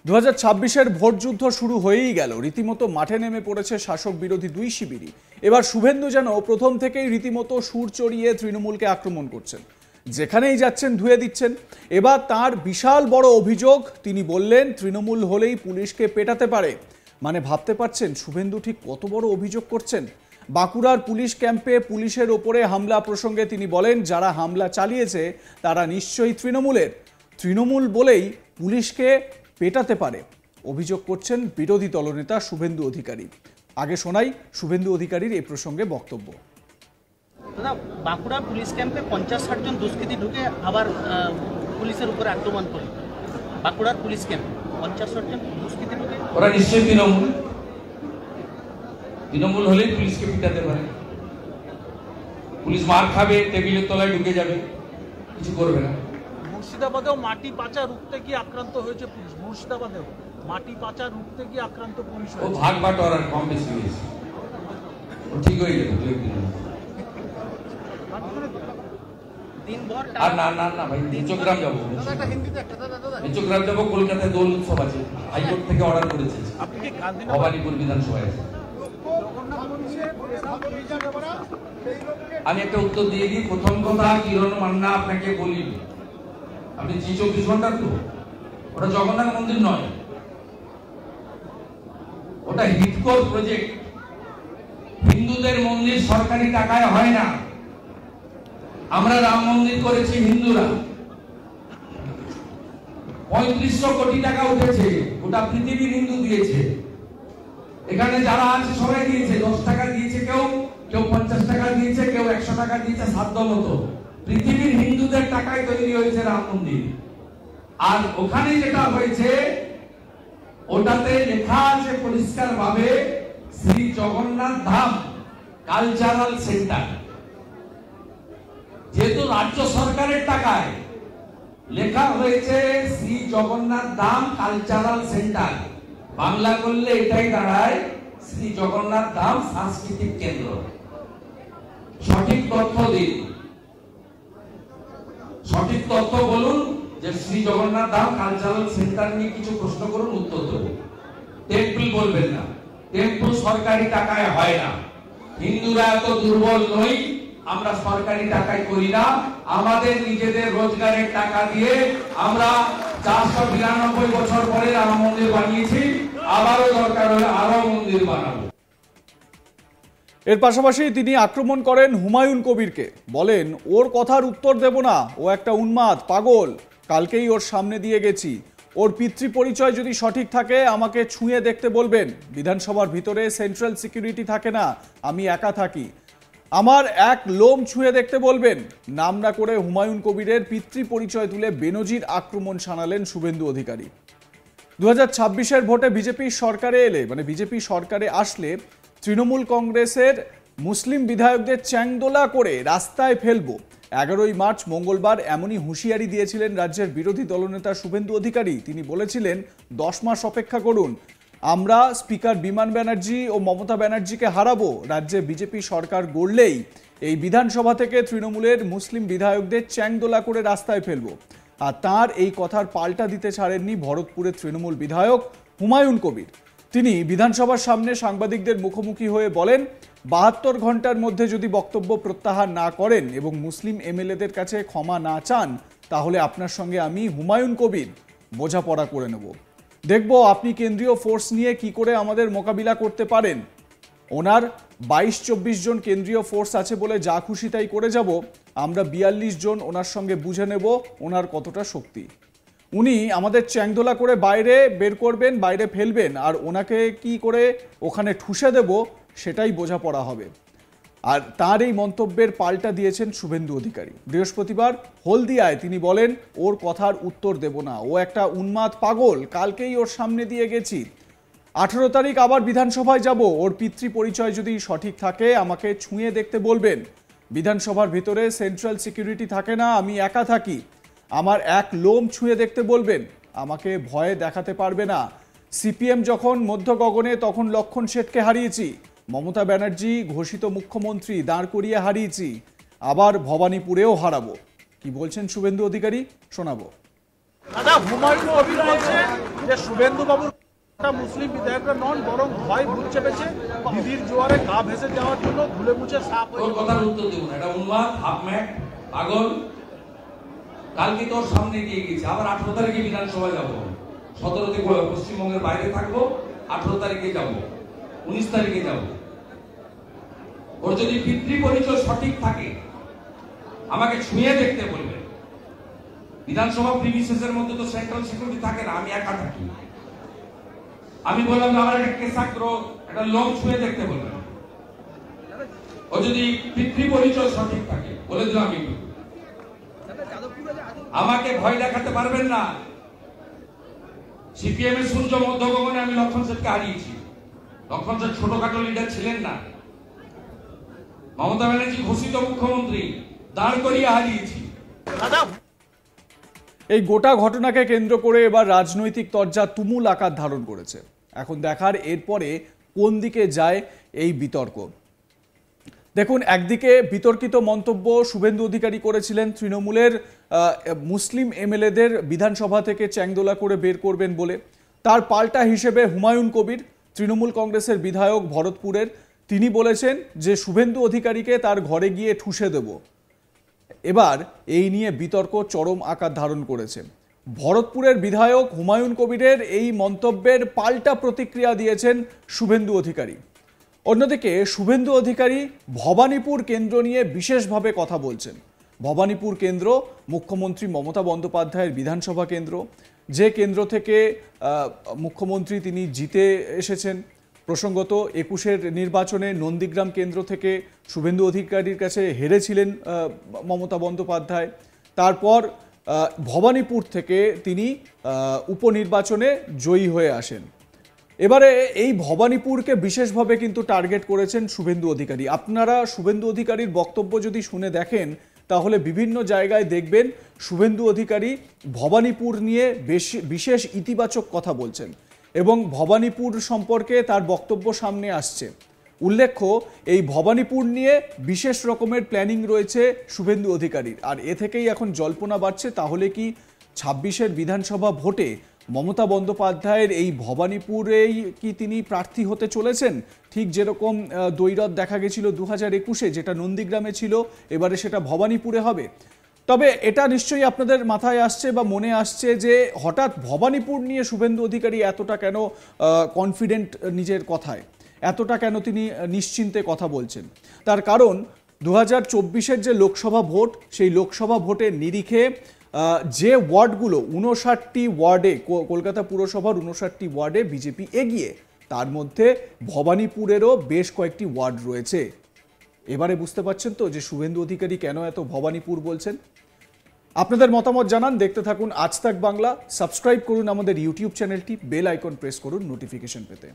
2026-এর vote যুদ্ধ শুরু হয়েই গেল। রীতিমতো মাঠে নেমে পড়েছে শাসক বিরোধী দুই শিবিরই। এবার শুভেন্দু যেন প্রথম থেকেই রীতিমতো সুর চড়িয়ে তৃণমূলকে আক্রমণ করছেন, যেখানেই যাচ্ছেন ধুয়ে দিচ্ছেন। এবার তার বিশাল বড় অভিযোগ, তিনি বললেন তৃণমূল হলেই পুলিশকে পেটাতে পারে। মানে ভাবতে পারছেন শুভেন্দু ঠিক কত বড় অভিযোগ করছেন। বাঁকুড়ার পুলিশ ক্যাম্পে পুলিশের ওপরে হামলা প্রসঙ্গে তিনি বলেন, যারা হামলা চালিয়েছে তারা নিশ্চয়ই তৃণমূল বলেই পুলিশকে পেটাতে পারে অভিযোগ করছেন বিরোধী দলনেতা শুভেন্দু অধিকারী। আগে শোনাই শুভেন্দু অধিকারীর এই প্রসঙ্গে বক্তব্য। দাদা, বাঁকুড়া পুলিশ ক্যাম্পে 50-60 জন দুষ্কৃতী ঢুকে আবার পুলিশের উপরে আক্রমণ করে। বাঁকুড়ার পুলিশ ক্যাম্পে 50-60 জন দুষ্কৃতী ঢুকে, ওরা নিশ্চয়ই তৃণমূল হলেই পুলিশকে পিটাতে পারে। পুলিশ মার খাবে, টেবিলের তলায় ঢুকে যাবে, কিছু করবে না। মুর্শিদাবাদেও মাটি পাচার রুখতে গিয়ে আক্রান্ত হয়েছে পুলিশ। মুর্শিদাবাদেও মাটি পাচার রুখতে গিয়ে আক্রান্ত পুলিশ ও ভাগ বাটোয়ারার কম বেশি হয়েছে, ঠিক হয়ে যাবে দিনভর। আর না ভাই, নিচগ্রাম যাবো, কলকাতায় দোল উৎসব আছে, হাইকোর্ট থেকে অর্ডার করেছে, ভবানীপুর বিধানসভায় আছে। আমি একটা উত্তর দিয়ে দিই। প্রথম কথা, কিরণ মান্না আপনাকে বলি, আপনি জি 24 ঘন্টার তো, ওটা জগন্নাথ মন্দির নয়, ওটা হিটকোর প্রজেক্ট। হিন্দুদের মন্দির সরকারি টাকায় হয় না। আমরা রাম মন্দির করেছি হিন্দুরা, 3500 কোটি টাকা উঠেছে, ওটা পৃথিবীর হিন্দু দিয়েছে। এখানে যারা আছে সবাই দিয়েছে, 10 টাকা দিয়েছে, কেউ 50 টাকা দিয়েছে, কেউ 100 টাকা দিয়েছে, সাধ্য মতো। পৃথিবীর হিন্দুদের টাকায় তৈরি হয়েছে রাম মন্দির। আর ওখানে যেটা হয়েছে, ওটাতে লেখা আছে পরিষ্কার ভাবে শ্রী জগন্নাথ ধাম কালচারাল সেন্টার। যেহেতু রাজ্য সরকারের টাকায় লেখা হয়েছে শ্রী জগন্নাথ ধাম কালচারাল সেন্টার, বাংলা করলে এটাই দাঁড়ায় শ্রী জগন্নাথ ধাম সাংস্কৃতিক কেন্দ্র। সঠিক তথ্য দিন, সঠিক তথ্য বলুন যে শ্রী জগন্নাথ ধাম কালচারাল সেন্টার নিয়ে কিছু প্রশ্ন করুন, উত্তর দেব। টেম্পল বলবেন না, টেম্পল সরকারি টাকায় হয় না। হিন্দুরা এত দুর্বল নই, আমরা সরকারি টাকায় করি না। আমাদের নিজেদের রোজগারের টাকা দিয়ে আমরা 492 বছর পরে রাম মন্দির বানিয়েছি, আবারও দরকার হলে আরো মন্দির বানাবো। এর পাশাপাশি তিনি আক্রমণ করেন হুমায়ুন কবিরকে, বলেন ওর কথার উত্তর দেব না, ও একটা উন্মাদ পাগল, কালকেই ওর সামনে দিয়ে গেছি। ওর পিতৃ পরিচয় যদি সঠিক থাকে আমাকে ছুঁয়ে দেখতে বলবেন। বিধানসভার ভিতরে সেন্ট্রাল সিকিউরিটি থাকে না, আমি একা থাকি, আমার এক লোম ছুঁয়ে দেখতে বলবেন। নাম না করে হুমায়ুন কবিরের পিতৃ পরিচয় তুলে বেনজির আক্রমণ শানালেন শুভেন্দু অধিকারী। 2026-এর ভোটে বিজেপি সরকারে আসলে তৃণমূল কংগ্রেসের মুসলিম বিধায়কদের চ্যাংদোলা করে রাস্তায় ফেলবো। 11ই মার্চ মঙ্গলবার এমনই হুঁশিয়ারি দিয়েছিলেন রাজ্যের বিরোধী দলনেতা শুভেন্দু অধিকারী। তিনি বলেছিলেন 10 মাস অপেক্ষা করুন, আমরা স্পিকার বিমান ব্যানার্জি ও মমতা ব্যানার্জিকে হারাবো। রাজ্যে বিজেপি সরকার গড়লেই এই বিধানসভা থেকে তৃণমূলের মুসলিম বিধায়কদের চ্যাংদোলা করে রাস্তায় ফেলবো। আর তার এই কথার পাল্টা দিতে ছাড়েননি ভরতপুরের তৃণমূল বিধায়ক হুমায়ুন কবির। তিনি বিধানসভার সামনে সাংবাদিকদের মুখোমুখি হয়ে বলেন, 72 ঘন্টার মধ্যে যদি বক্তব্য প্রত্যাহার না করেন এবং মুসলিম এমএলএদের কাছে ক্ষমা না চান, তাহলে আপনার সঙ্গে আমি হুমায়ুন কবির বোঝাপড়া করে নেব। দেখব আপনি কেন্দ্রীয় ফোর্স নিয়ে কি করে আমাদের মোকাবিলা করতে পারেন। ওনার 22-24 জন কেন্দ্রীয় ফোর্স আছে বলে যা খুশি তাই করে যাব, আমরা 42 জন ওনার সঙ্গে বুঝে নেব ওনার কতটা শক্তি। উনি আমাদের চ্যাংদোলা করে বাইরে বের করবেন, বাইরে ফেলবেন, আর ওনাকে কি করে ওখানে ঠুসে দেব সেটাই বোঝাপড়া হবে। আর তার এই মন্তব্যের পাল্টা দিয়েছেন শুভেন্দু অধিকারী। বৃহস্পতিবার হলদিয়ায় তিনি বলেন, ওর কথার উত্তর দেব না, ও একটা উন্মাদ পাগল, কালকেই ওর সামনে দিয়ে গেছি। 18 তারিখ আবার বিধানসভায় যাব, ওর পিতৃ পরিচয় যদি সঠিক থাকে আমাকে ছুঁয়ে দেখতে বলবেন। বিধানসভার ভিতরে সেন্ট্রাল সিকিউরিটি থাকে না, আমি একা থাকি, আমার এক লোম ছুঁয়ে দেখতে বলবেন, আমাকে ভয়ে দেখাতে পারবে না। সিপিএম যখন মধ্য গগনে তখন লক্ষণ শেঠকে হারিয়েছি, মমতা ব্যানার্জি ঘোষিত মুখ্যমন্ত্রী দাঁড় করিয়ে হারিয়েছি, আবার ভবানীপুরেও হারাবো। কি বলছেন শুভেন্দু অধিকারী, শোনাবো। দাদা, হুমায়ুন কবির বলছেন যে শুভেন্দু বাবুর মুসলিম বিধায়করা নন, বরং ভয় ভূত চেপেছে দিদির জোয়ারে গা ভেসে যাওয়ার জন্য ধুলে মুছে সাফ হয়ে তোর কথার উত্তর দেবো না, এটা উন্মাদ, হাফম্যাট, পাগল। কালকে তোর সামনে দিয়ে গেছে, আবার 18 তারিখে বিধানসভা যাবো, 17 পশ্চিমবঙ্গের বাইরে থাকবো, 18 তারিখে যাব, 19 তারিখে যাব। ওর যদি পিতৃ পরিচয় সঠিক থাকে আমাকে ছুঁয়ে দেখতে বলবে। বিধানসভা প্রিমিসেসের মধ্যে তো সেন্ট্রাল সিকিউরিটি থাকে না, আমি একা থাকি। আমি বললাম আমার একটা কেশাগ্র একটা লোক ছুঁয়ে দেখতে বলবেন। ও যদি পিতৃ পরিচয় সঠিক থাকে বলে দিলাম আমি, আমাকে ভয় দেখাতে পারবেন না। সিপিএম এর সূর্য মধ্য গগনে আমি লক্ষণ সেনকে হারিয়েছি। লক্ষণ সেন ছোটখাটো লিডার ছিলেন না। মমতা ব্যানার্জি ঘোষিত মুখ্যমন্ত্রী, দাঁড় করিয়ে হারিয়েছি। এই গোটা ঘটনাকে কেন্দ্র করে এবার রাজনৈতিক তরজা তুমুল আকার ধারণ করেছে। এখন দেখার এরপরে কোন দিকে যায় এই বিতর্ক। দেখুন, একদিকে বিতর্কিত মন্তব্য শুভেন্দু অধিকারী করেছিলেন তৃণমূলের মুসলিম এমএলএদের বিধানসভা থেকে চ্যাংদোলা করে বের করবেন বলে। তার পাল্টা হিসেবে হুমায়ুন কবির, তৃণমূল কংগ্রেসের বিধায়ক ভরতপুরের, তিনি বলেছেন যে শুভেন্দু অধিকারীকে তার ঘরে গিয়ে ঠুসে দেব। এবার এই নিয়ে বিতর্ক চরম আকার ধারণ করেছে। ভরতপুরের বিধায়ক হুমায়ুন কবিরের এই মন্তব্যের পাল্টা প্রতিক্রিয়া দিয়েছেন শুভেন্দু অধিকারী। অন্যদিকে শুভেন্দু অধিকারী ভবানীপুর কেন্দ্র নিয়ে বিশেষভাবে কথা বলছেন। ভবানীপুর কেন্দ্র মুখ্যমন্ত্রী মমতা বন্দ্যোপাধ্যায়ের বিধানসভা কেন্দ্র, যে কেন্দ্র থেকে মুখ্যমন্ত্রী তিনি জিতে এসেছেন। প্রসঙ্গত 21-এর নির্বাচনে নন্দীগ্রাম কেন্দ্র থেকে শুভেন্দু অধিকারীর কাছে হেরেছিলেন মমতা বন্দ্যোপাধ্যায়। তারপর ভবানীপুর থেকে তিনি উপনির্বাচনে জয়ী হয়ে আসেন। এবারে এই ভবানীপুরকে বিশেষভাবে কিন্তু টার্গেট করেছেন শুভেন্দু অধিকারী। আপনারা শুভেন্দু অধিকারীর বক্তব্য যদি শুনে দেখেন তাহলে বিভিন্ন জায়গায় দেখবেন শুভেন্দু অধিকারী ভবানীপুর নিয়ে বিশেষ ইতিবাচক কথা বলছেন এবং ভবানীপুর সম্পর্কে তার বক্তব্য সামনে আসছে। উল্লেখ্য, এই ভবানীপুর নিয়ে বিশেষ রকমের প্ল্যানিং রয়েছে শুভেন্দু অধিকারীর। আর এ থেকেই এখন জল্পনা বাড়ছে, তাহলে কি 26-এর বিধানসভা ভোটে মমতা বন্দ্যোপাধ্যায়ের এই ভবানীপুরেই কি তিনি প্রার্থী হতে চলেছেন? ঠিক যেরকম দ্বৈরথ দেখা গেছিল 2021-এ, যেটা নন্দীগ্রামে ছিল, এবারে সেটা ভবানীপুরে হবে। তবে এটা নিশ্চয়ই আপনাদের মাথায় আসছে বা মনে আসছে যে হঠাৎ ভবানীপুর নিয়ে শুভেন্দু অধিকারী এতটা কেন কনফিডেন্ট নিজের কথায়, এতটা কেন তিনি নিশ্চিন্তে কথা বলছেন। তার কারণ 2024-এর যে লোকসভা ভোট, সেই লোকসভা ভোটের নিরিখে যে ওয়ার্ডগুলো 59টি ওয়ার্ডে, কলকাতা পুরসভার 59টি ওয়ার্ডে বিজেপি এগিয়ে, তার মধ্যে ভবানীপুরেরও বেশ কয়েকটি ওয়ার্ড রয়েছে। এবারে বুঝতে পারছেন তো যে শুভেন্দু অধিকারী কেন এত ভবানীপুর বলছেন। আপনাদের মতামত জানান, দেখতে থাকুন আজ তাক বাংলা। সাবস্ক্রাইব করুন আমাদের ইউটিউব চ্যানেলটি, বেল আইকন প্রেস করুন নোটিফিকেশন পেতে।